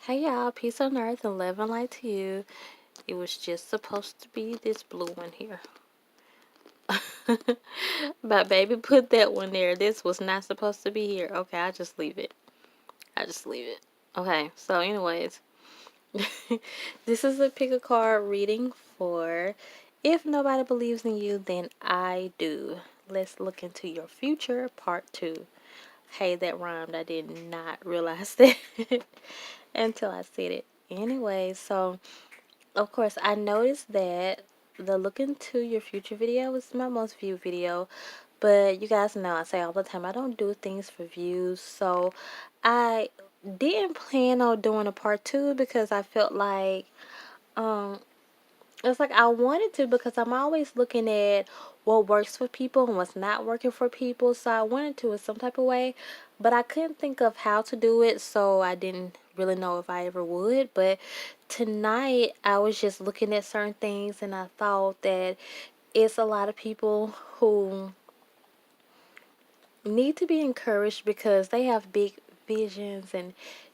Hey y'all, peace on earth and love and light to you. It was just supposed to be this blue one here. But baby put that one there. This was not supposed to be here. Okay, I just leave it. I just leave it. Okay, so anyways. This is a pick a card reading for If Nobody Believes in You, Then I Do. Let's look into your future, part 2. Hey, that rhymed. I did not realize that until I said it. Anyway, so of course, I noticed that the look into your future video is my most viewed video, but you guys know I say all the time I don't do things for views, so I didn't plan on doing a part 2 because I felt like um it's like I wanted to because I'm always looking at what works for people and what's not working for people. So I wanted to in some type of way, but I couldn't think of how to do it. So I didn't really know if I ever would. But tonight I was just looking at certain things and I thought that it's a lot of people who need to be encouraged because they have big visions and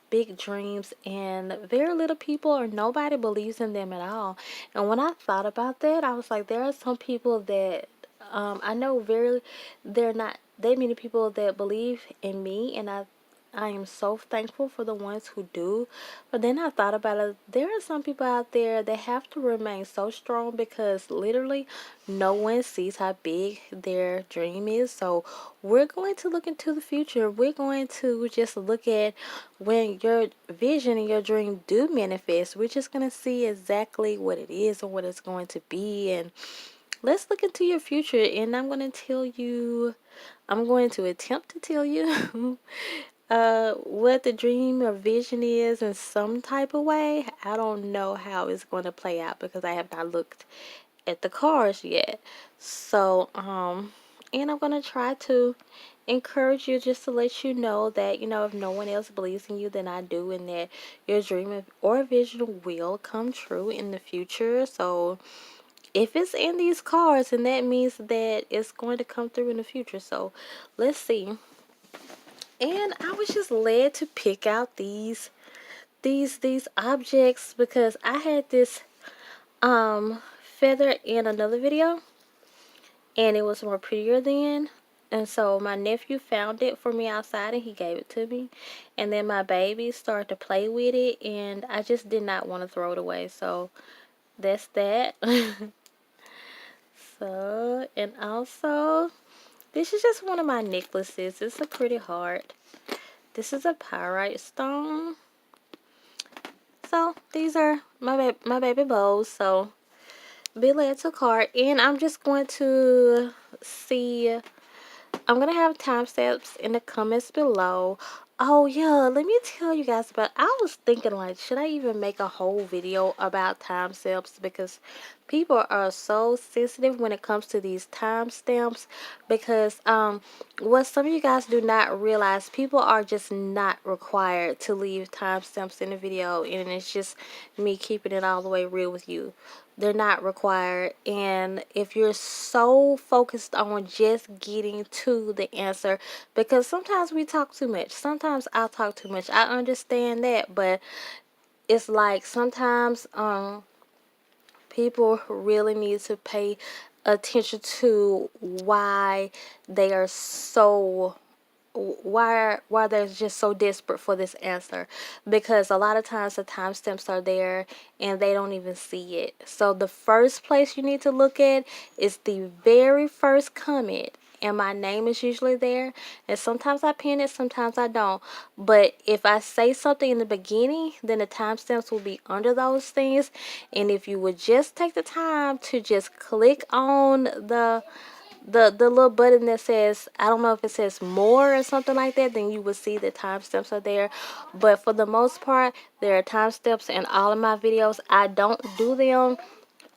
big dreams and very little people or nobody believes in them at all. And when I thought about that, I was like, there are some people that I know very they're not that many people that believe in me, and I am so thankful for the ones who do. But then I thought about it. There are some people out there that have to remain so strong because literally no one sees how big their dream is. So we're going to look into the future. We're going to just look at when your vision and your dream do manifest. We're just going to see exactly what it is and what it's going to be. And let's look into your future. And I'm going to tell you, I'm going to attempt to tell you what the dream or vision is in some type of way. I don't know how it's going to play out because I have not looked at the cards yet. So, and I'm going to try to encourage you just to let you know that, if no one else believes in you, then I do, and that your dream or vision will come true in the future. So, if it's in these cards, then that means that it's going to come through in the future. So, let's see. And I was just led to pick out these objects because I had this feather in another video and it was more prettier then. And so my nephew found it for me outside and he gave it to me. And then my baby started to play with it and I just did not want to throw it away. So that's that. So, and also, this is just one of my necklaces. It's a pretty heart. This is a pyrite stone. So these are my baby bows. So be led to card, and I'm just going to see. I'm gonna have timestamps in the comments below. Oh yeah, let me tell you guys about. I was thinking like, should I even make a whole video about timestamps because people are so sensitive when it comes to these timestamps. Because what some of you guys do not realize, people are just not required to leave timestamps in the video, and it's just me keeping it all the way real with you. They're not required. And if you're so focused on just getting to the answer, because sometimes we talk too much, sometimes I talk too much, I understand that, but it's like sometimes people really need to pay attention to why they are so why they're just so desperate for this answer, because a lot of times the timestamps are there and they don't even see it. So the first place you need to look at is the very first comment, and my name is usually there, and sometimes I pin it, sometimes I don't. But if I say something in the beginning, then the timestamps will be under those things. And if you would just take the time to just click on the little button that says, I don't know if it says more or something like that, then you will see the timestamps are there. But for the most part, there are timestamps in all of my videos. I don't do them.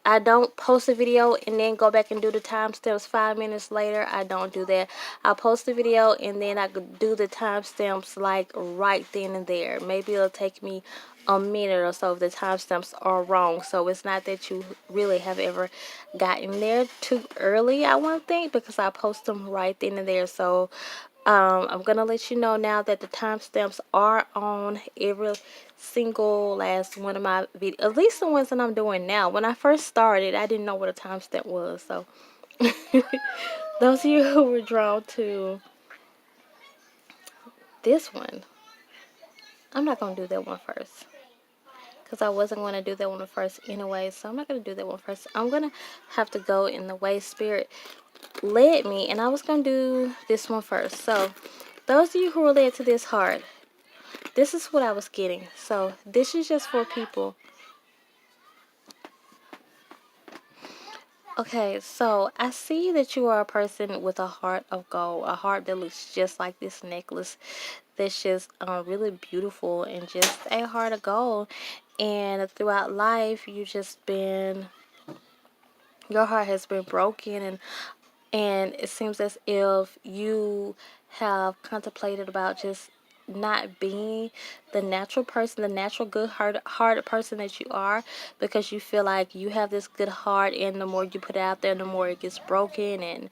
I don't post a video and then go back and do the timestamps 5 minutes later. I don't do that. I post a video and then I could do the timestamps like right then and there. Maybe it'll take me a minute or so if the timestamps are wrong. So it's not that you really have ever gotten there too early, I won't think, because I post them right then and there. So I'm gonna let you know now that the timestamps are on every single last one of my videos, at least the ones that I'm doing now. When I first started, I didn't know what a timestamp was, so those of you who were drawn to this one, I'm not gonna do that one first because I wasn't gonna do that one first anyway. So I'm not gonna do that one first. I'm gonna have to go in the way Spirit led me, and I was gonna do this one first. So those of you who are led to this heart, this is what I was getting. So this is just for people. Okay, so I see that you are a person with a heart of gold, a heart that looks just like this necklace that's just really beautiful and just a heart of gold. And throughout life, your heart has been broken, and it seems as if you have contemplated about just not being the natural person, the natural good hearted person that you are, because you feel like you have this good heart, and the more you put it out there, the more it gets broken and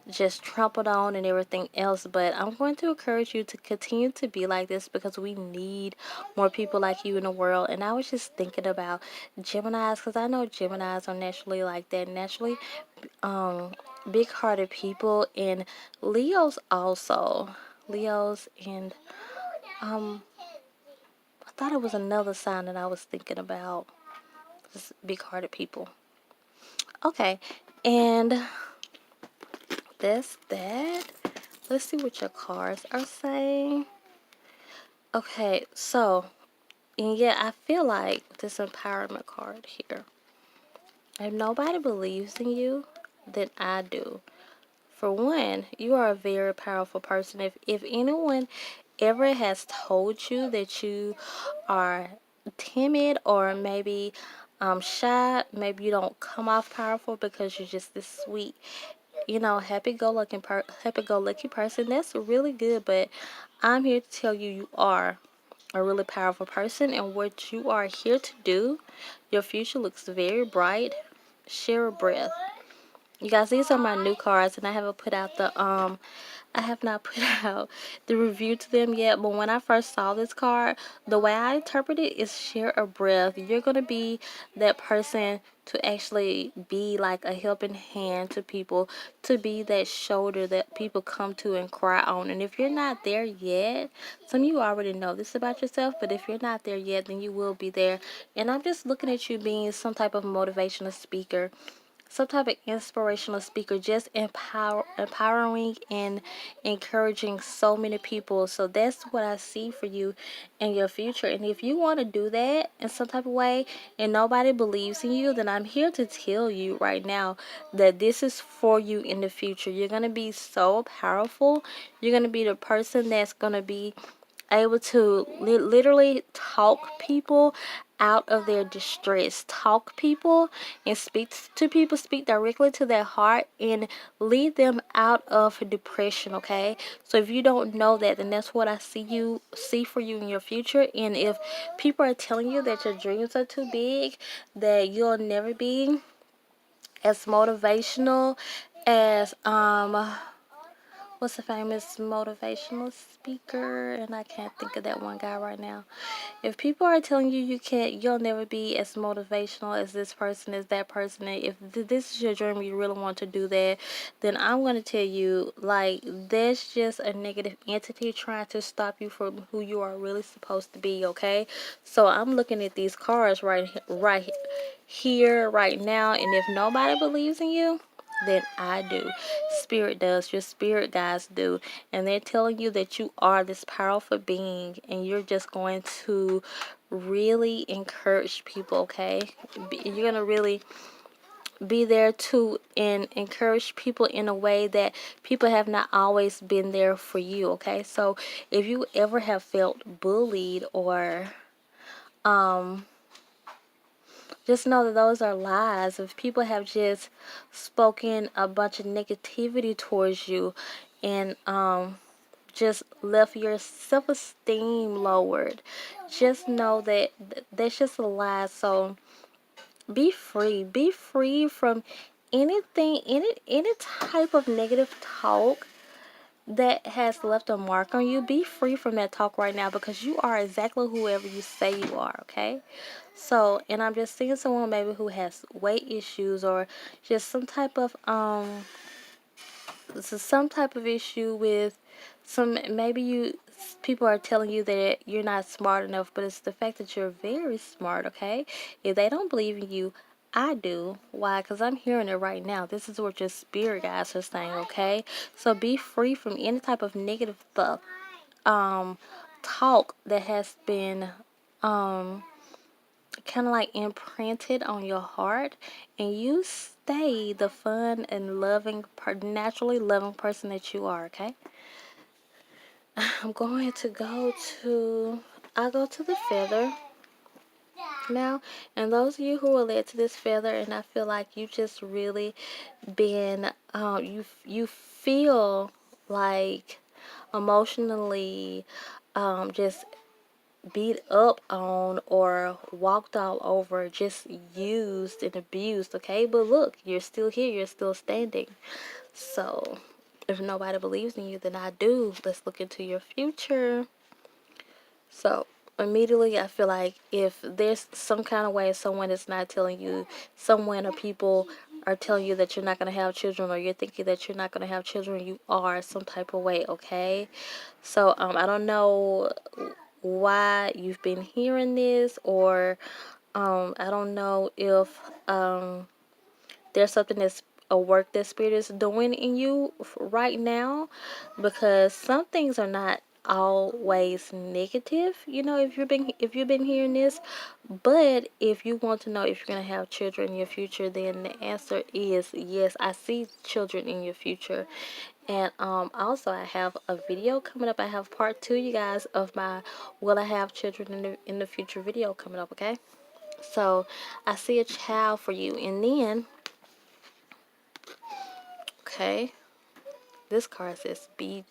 just trampled on and everything else. But I'm going to encourage you to continue to be like this, because we need more people like you in the world. And I was just thinking about Geminis, because I know Geminis are naturally like that, naturally um big-hearted people, and Leos also. Leos and I thought it was another sign that I was thinking about. Just big-hearted people. Okay, and that's that. Let's see what your cards are saying. Okay, so, and yeah, I feel like this empowerment card here. If nobody believes in you, then I do. For one, you are a very powerful person. If anyone ever has told you that you are timid, or maybe shy, maybe you don't come off powerful because you're just this sweet, happy-go-lucky person, that's really good. But I'm here to tell you, you are a really powerful person, and what you are here to do, your future looks very bright. Share a breath. You guys, these are my new cards, and I have not put out the review to them yet. But when I first saw this card, the way I interpret it is share a breath. You're gonna be that person to actually be like a helping hand to people, to be that shoulder that people come to and cry on. And if you're not there yet, some of you already know this about yourself, but if you're not there yet, then you will be there. And I'm just looking at you being some type of motivational speaker, some type of inspirational speaker, just empowering and encouraging so many people. So that's what I see for you in your future. And if you want to do that in some type of way and nobody believes in you, then I'm here to tell you right now that this is for you in the future. You're going to be so powerful. You're going to be the person that's going to be able to literally talk people out of their distress, talk people and speak to people, speak directly to their heart, and lead them out of depression. Okay, so if you don't know that, then that's what I see for you in your future. And if people are telling you that your dreams are too big, that you'll never be as motivational as what's the famous motivational speaker, and I can't think of that one guy right now. If people are telling you you'll never be as motivational as this person, as that person, and if this is your dream, you really want to do that, then I'm going to tell you, like, that's just a negative entity trying to stop you from who you are really supposed to be. Okay, so I'm looking at these cards right here, right now, and if nobody believes in you, then I do. Spirit does. Your spirit guides do. And they're telling you that you are this powerful being, and you're just going to really encourage people, okay? You're going to really be there to and encourage people in a way that people have not always been there for you, okay? So if you ever have felt bullied, or just know that those are lies. If people have just spoken a bunch of negativity towards you, and just left your self-esteem lowered, just know that that's just a lie. So be free from anything, any type of negative talk that has left a mark on you, be free from that talk right now, because you are exactly whoever you say you are, okay? So, and I'm just seeing someone maybe who has weight issues, or just some type of issue with people are telling you that you're not smart enough, but it's the fact that you're very smart, okay? If they don't believe in you, I do. Why? Because I'm hearing it right now. This is what your spirit guides are saying, okay? So be free from any type of negative um talk that has been kind of like imprinted on your heart, and you stay the fun and loving, naturally loving person that you are, okay? I'm going to I'll go to the feather now. And those of you who are led to this feather, and I feel like you just really been, you feel like emotionally, just beat up on or walked all over, just used and abused, okay? But look, you're still here, you're still standing. So, if nobody believes in you, then I do. Let's look into your future. So, immediately, I feel like if there's some kind of way someone is not telling you, someone or people are telling you that you're not going to have children, or you're thinking that you're not going to have children, you are some type of way, okay? So, I don't know why you've been hearing this, or I don't know if there's something that's a work that spirit is doing in you right now, because some things are not always negative, if you've been hearing this. But if you want to know if you're going to have children in your future, then the answer is yes. I see children in your future. And also, I have a video coming up. I have part 2, you guys, of my will I have children in the future video coming up, okay? So I see a child for you. And then, okay, this card says be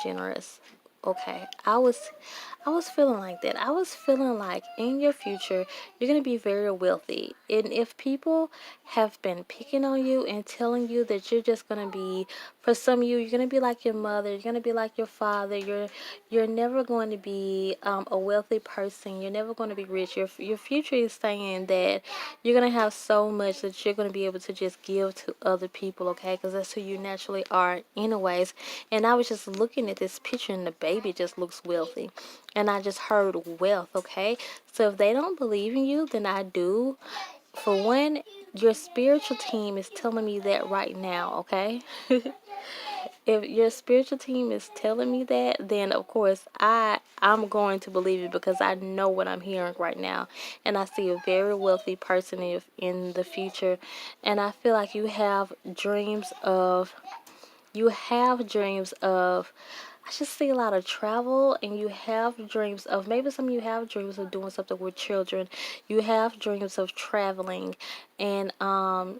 generous. Okay, I was feeling like that. I was feeling like in your future you're gonna be very wealthy, and if people have been picking on you and telling you that you're just gonna be, for some of you, you're gonna be like your mother, you're gonna be like your father. You're never going to be a wealthy person. You're never going to be rich. Your future is saying that you're gonna have so much that you're gonna be able to just give to other people, okay? Because that's who you naturally are, anyways. And I was just looking at this picture, and the baby just looks wealthy, and I just heard wealth, okay? So if they don't believe in you, then I do. For one, your spiritual team is telling me that right now, okay? If your spiritual team is telling me that, then of course I'm going to believe it, because I know what I'm hearing right now, and I see a very wealthy person in the future, and I feel like you have dreams of I just see a lot of travel, and you have dreams of, maybe some of you have dreams of doing something with children. You have dreams of traveling, and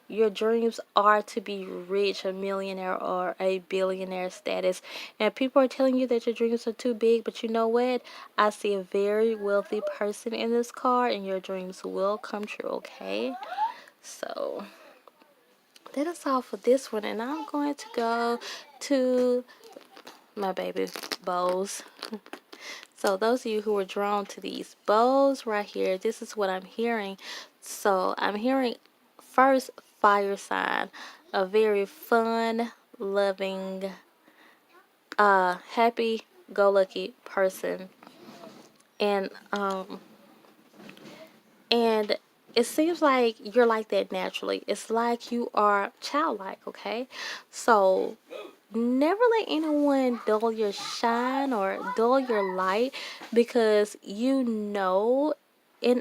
your dreams are to be rich, a millionaire or a billionaire status. And people are telling you that your dreams are too big, but you know what? I see a very wealthy person in this card, and your dreams will come true, okay? So that is all for this one, and I'm going to go to my baby bows. So those of you who are drawn to these bows right here, this is what I'm hearing. So I'm hearing, first, fire sign, a very fun, loving, happy go lucky person. And and it seems like you're like that naturally. It's like you are childlike, okay? So never let anyone dull your shine or dull your light, because and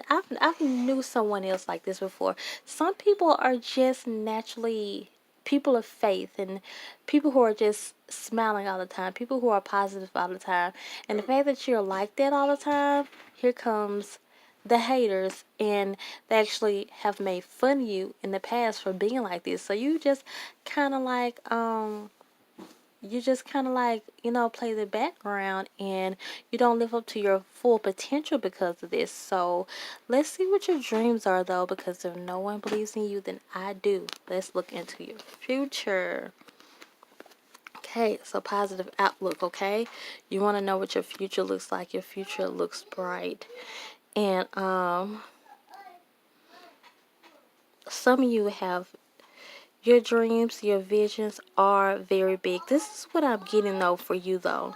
I've knew someone else like this before. Some people are just naturally people of faith, and people who are just smiling all the time, people who are positive all the time. And the fact that you're like that all the time, here comes the haters, and they actually have made fun of you in the past for being like this. So kind of like you just kind of like, play the background, and you don't live up to your full potential because of this. So let's see what your dreams are, though, because if no one believes in you, then I do. Let's look into your future. Okay, so positive outlook, okay? You want to know what your future looks like. Your future looks bright. And some of you have your dreams, your visions are very big. This is what I'm getting though for you though.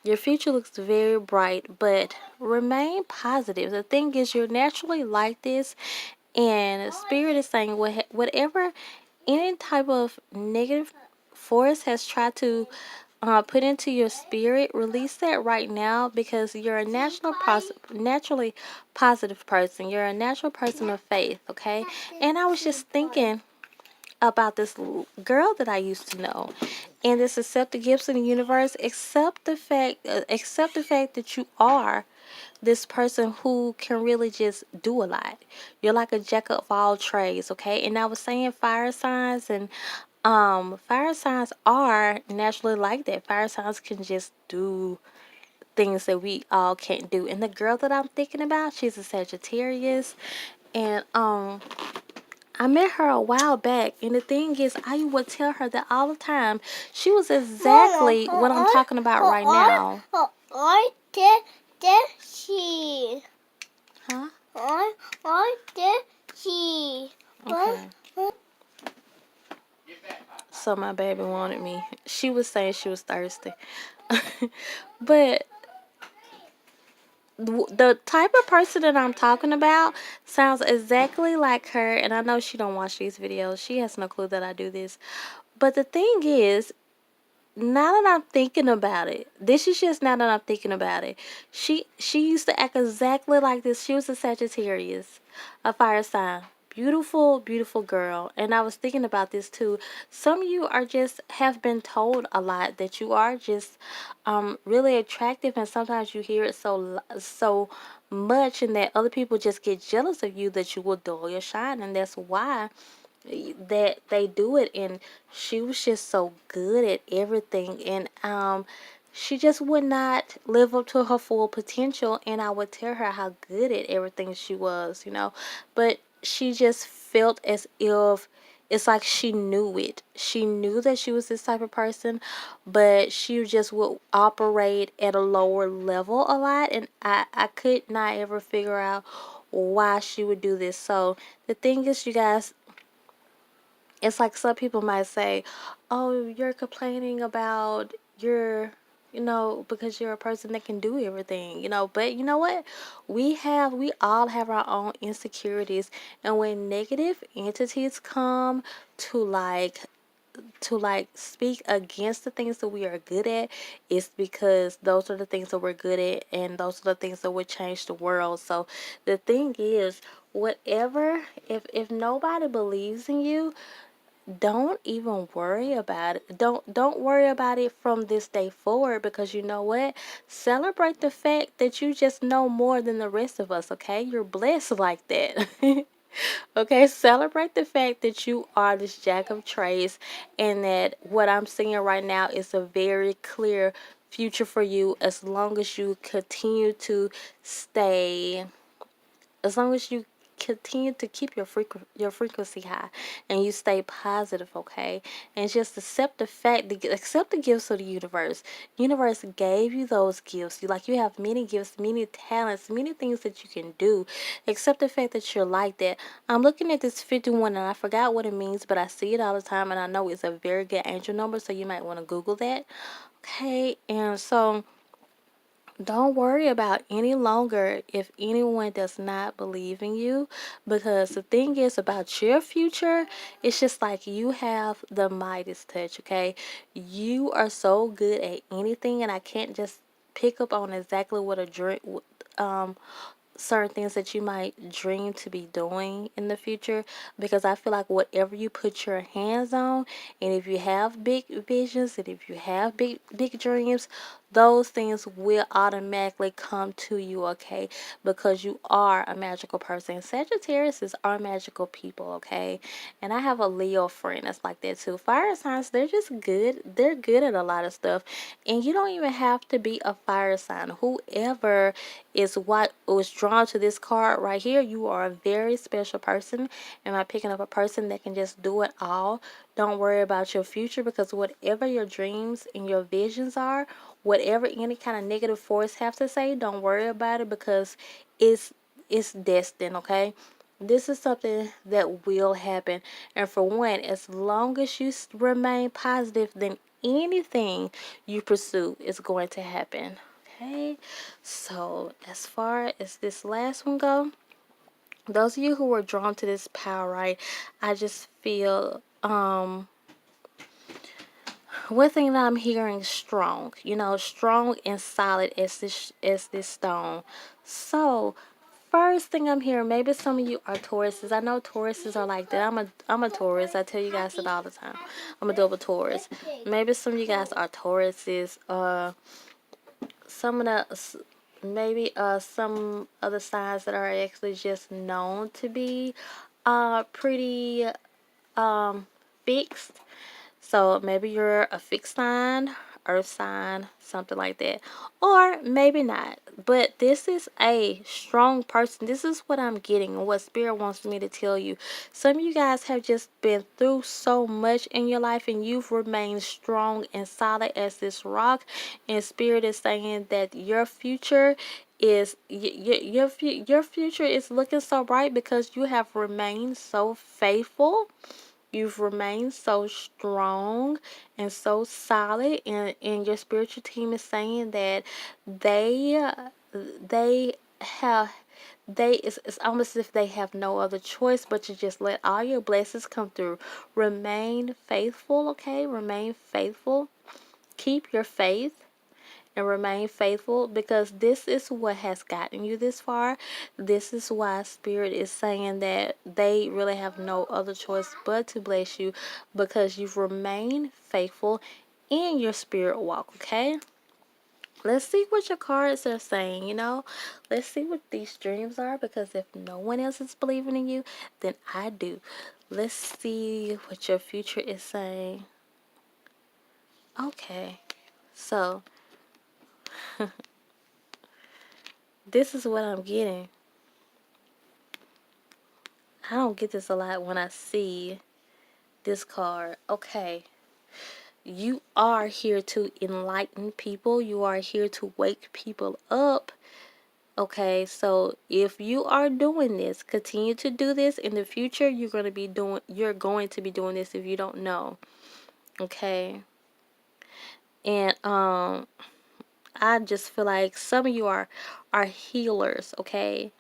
Your future looks very bright, but remain positive. The thing is, you're naturally like this, and Spirit is saying whatever any type of negative force has tried to put into your spirit, release that right now because you're a naturally positive person. You're a natural person of faith, okay? And I was just thinking about this girl that I used to know, and this accept the gifts in the universe. Accept the fact that you are this person who can really just do a lot. You're like a jack of all trades, okay? And I was saying fire signs, and fire signs are naturally like that. Fire signs can just do things that we all can't do. And the girl that I'm thinking about, she's a Sagittarius, and I met her a while back, and the thing is, I would tell her that all the time. She was exactly what I'm talking about right now. I did she. Huh? I did she. Okay. So my baby wanted me. She was saying she was thirsty. But the type of person that I'm talking about sounds exactly like her, and I know she don't watch these videos. She has no clue that I do this. But the thing is, now that I'm thinking about it, this is just now that I'm thinking about it. She used to act exactly like this. She was a Sagittarius, a fire sign. Beautiful, beautiful girl. And I was thinking about this too. Some of you are just have been told a lot that you are just really attractive, and sometimes you hear it so much, and that other people just get jealous of you that you will dull your shine, and that's why that they do it. And she was just so good at everything, and she just would not live up to her full potential, and I would tell her how good at everything she was. But she just felt as if it's like she knew it. She knew that she was this type of person, but she just would operate at a lower level a lot, and I could not ever figure out why she would do this. So the thing is, you guys, it's like some people might say, "Oh, you're complaining about because you're a person that can do everything." But you know what? We all have our own insecurities, and when negative entities come to speak against the things that we are good at, it's because those are the things that we're good at, and those are the things that would change the world. So the thing is, whatever, if nobody believes in you, don't even worry about it. Don't worry about it from this day forward, because you know what? Celebrate the fact that you just know more than the rest of us, okay? You're blessed like that. Okay, celebrate the fact that you are this jack of trades, and that what I'm seeing right now is a very clear future for you, as long as you continue to stay as long as you continue to keep your frequency high, and you stay positive, okay? And just accept the gifts of the universe. Universe gave you those gifts. You have many gifts, many talents, many things that you can do. Accept the fact that you're like that. I'm looking at this 51, and I forgot what it means, but I see it all the time, and I know it's a very good angel number, so you might want to Google that. Okay, and so don't worry about any longer if anyone does not believe in you, because the thing is about your future, it's just like you have the Midas touch, okay? You are so good at anything, and I can't just pick up on exactly what a dream, certain things that you might dream to be doing in the future, because I feel like whatever you put your hands on, and if you have big visions, and if you have big dreams, those things will automatically come to you, okay? Because you are a magical person. Sagittarius are magical people, okay? And I have a Leo friend that's like that too. Fire signs, they're just good. They're good at a lot of stuff. And you don't even have to be a fire sign. Whoever is what was drawn to this card right here, you are a very special person. Am I picking up a person that can just do it all? Don't worry about your future, because whatever your dreams and your visions are, whatever any kind of negative force have to say, don't worry about it, because it's it's destined, okay? This is something that will happen. And for one, as long as you remain positive, then anything you pursue is going to happen. Okay, so as far as this last one go, those of you who were drawn to this power, right? I just feel one thing that I'm hearing, strong, strong and solid as this stone. So first thing I'm hearing, maybe some of you are Tauruses. I know Tauruses are like that. I'm a Taurus. I tell you guys that all the time. I'm a double Taurus. Maybe some of you guys are Tauruses. Some of the maybe some other signs that are actually just known to be pretty fixed. So maybe you're a fixed sign, earth sign, something like that. Or maybe not. But this is a strong person. This is what I'm getting and what Spirit wants me to tell you. Some of you guys have just been through so much in your life, and you've remained strong and solid as this rock. And Spirit is saying that your future is your future is looking so bright because you have remained so faithful. You've remained so strong and so solid, and your spiritual team is saying that they they have it's almost as if they have no other choice but to just let all your blessings come through. Remain faithful, okay? Remain faithful. Keep your faith and remain faithful, because this is what has gotten you this far. This is why Spirit is saying that they really have no other choice but to bless you, because you've remained faithful in your spirit walk, okay? Let's see what your cards are saying, Let's see what these dreams are, because if no one else is believing in you, then I do. Let's see what your future is saying. Okay, so this is what I'm getting. I don't get this a lot when I see this card. Okay. You are here to enlighten people. You are here to wake people up. Okay, so if you are doing this, continue to do this. In the future, you're going to be doing this if you don't know. Okay. And I just feel like some of you are healers, okay?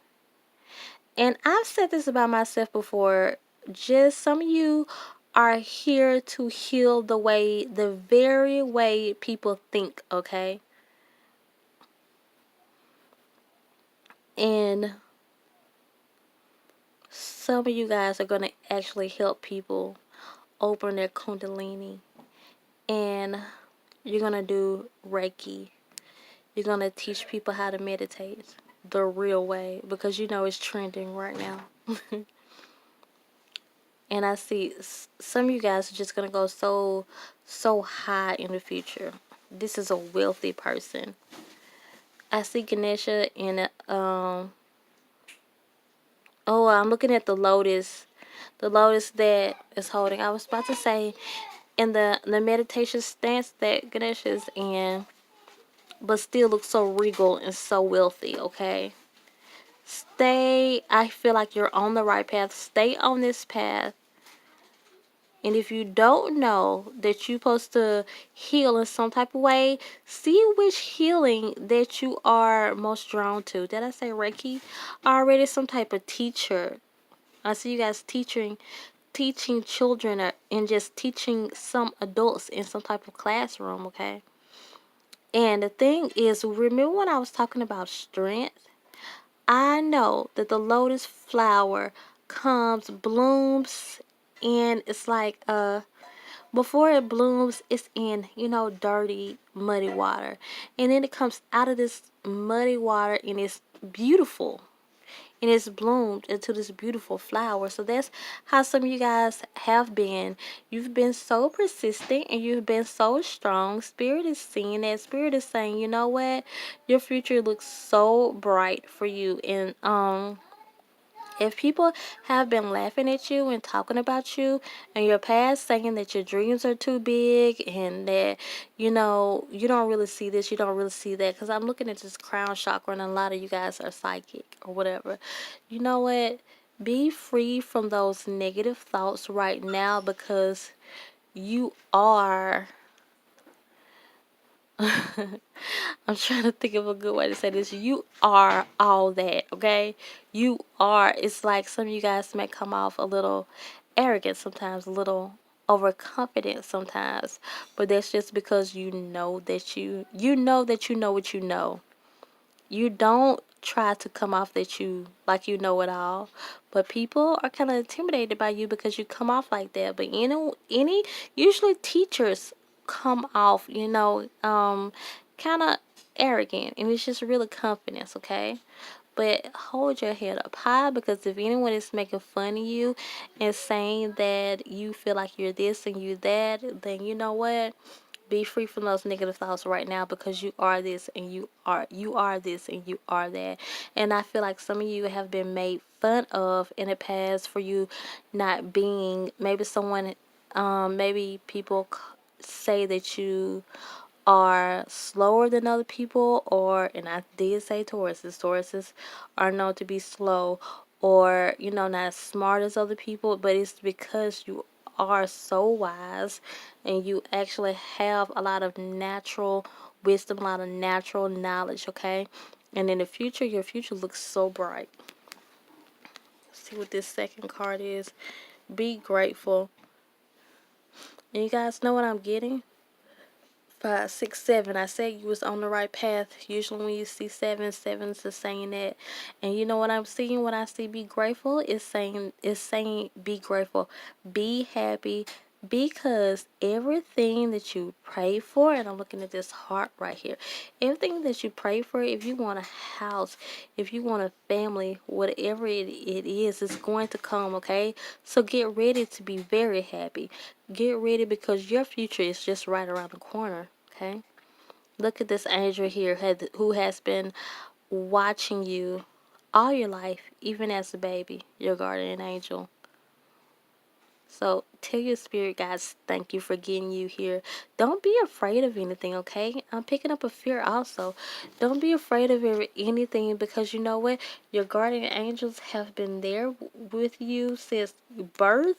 And I've said this about myself before. Just some of you are here to heal the very way people think, okay? And some of you guys are going to actually help people open their kundalini. And you're going to do Reiki. You're going to teach people how to meditate the real way, because it's trending right now. And I see some of you guys are just going to go so high in the future. This is a wealthy person. I see Ganesha in oh, I'm looking at the lotus. The lotus that is holding. I was about to say in the meditation stance that Ganesha is in, but still looks so regal and so wealthy, okay? I feel like you're on the right path. Stay on this path. And if you don't know that you're supposed to heal in some type of way, see which healing that you are most drawn to. Did I say Reiki? Already some type of teacher. I see you guys teaching children and just teaching some adults in some type of classroom, okay? And the thing is, remember when I was talking about strength? I know that the lotus flower blooms, and it's like before it blooms, it's in, dirty, muddy water. And then it comes out of this muddy water and it's beautiful. And it's bloomed into this beautiful flower. So that's how some of you guys have been. You've been so persistent and you've been so strong. Spirit is seeing that. Spirit is saying, you know what? Your future looks so bright for you. And if people have been laughing at you and talking about you in your past, saying that your dreams are too big and that, you don't really see this, you don't really see that, because I'm looking at this crown chakra and a lot of you guys are psychic or whatever. You know what? Be free from those negative thoughts right now because you are. I'm trying to think of a good way to say this. You are all that, okay? You are. It's like some of you guys may come off a little arrogant sometimes, a little overconfident sometimes, but that's just because you know what you know. You don't try to come off that you like you know it all, but people are kind of intimidated by you because you come off like that. But any usually teachers come off, kind of arrogant, and it's just really confidence, okay? But hold your head up high, because if anyone is making fun of you and saying that you feel like you're this and you that, then you know what? Be free from those negative thoughts right now, because you are this and you are this and you are that. And I feel like some of you have been made fun of in the past for you not being, maybe someone, maybe people say that you are slower than other people, or, and I did say Tauruses are known to be slow, or not as smart as other people, but it's because you are so wise and you actually have a lot of natural wisdom, a lot of natural knowledge, okay? And in the future, your future looks so bright. Let's see what this second card is. Be grateful. And you guys know what I'm getting? 5, 6, 7. I said you was on the right path. Usually when you see seven's just saying that. And you know what I'm seeing when I see be grateful? It's saying be grateful. Be happy, because everything that you pray for, and I'm looking at this heart right here. Everything that you pray for, if you want a house, if you want a family, whatever it is, it's going to come, okay? So get ready to be very happy. Get ready, because your future is just right around the corner, okay? Look at this angel here who has been watching you all your life, even as a baby, your guardian angel. So tell your spirit guides thank you for getting you here. Don't be afraid of anything, okay? I'm picking up a fear also. Don't be afraid of anything, because you know what? Your guardian angels have been there with you since birth.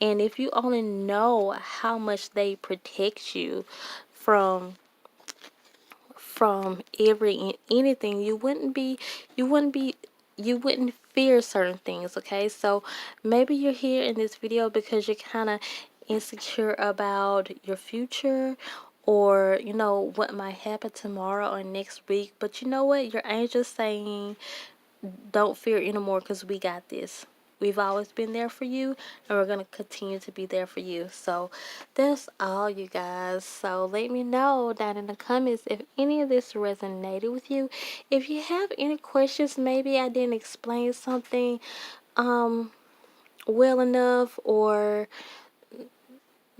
And if you only know how much they protect you from anything, you wouldn't fear certain things, okay? So maybe you're here in this video because you're kind of insecure about your future, or what might happen tomorrow or next week. But you know what? Your angel's saying don't fear anymore, because we got this. We've always been there for you, and we're going to continue to be there for you. So that's all, you guys. So let me know down in the comments if any of this resonated with you. If you have any questions, maybe I didn't explain something well enough, or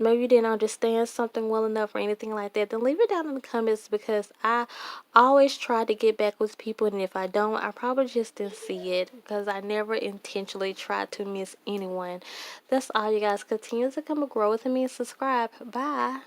maybe you didn't understand something well enough, or anything like that, then leave it down in the comments, because I always try to get back with people, and if I don't, I probably just didn't see it, because I never intentionally try to miss anyone. That's all, you guys. Continue to come and grow with me and subscribe. Bye.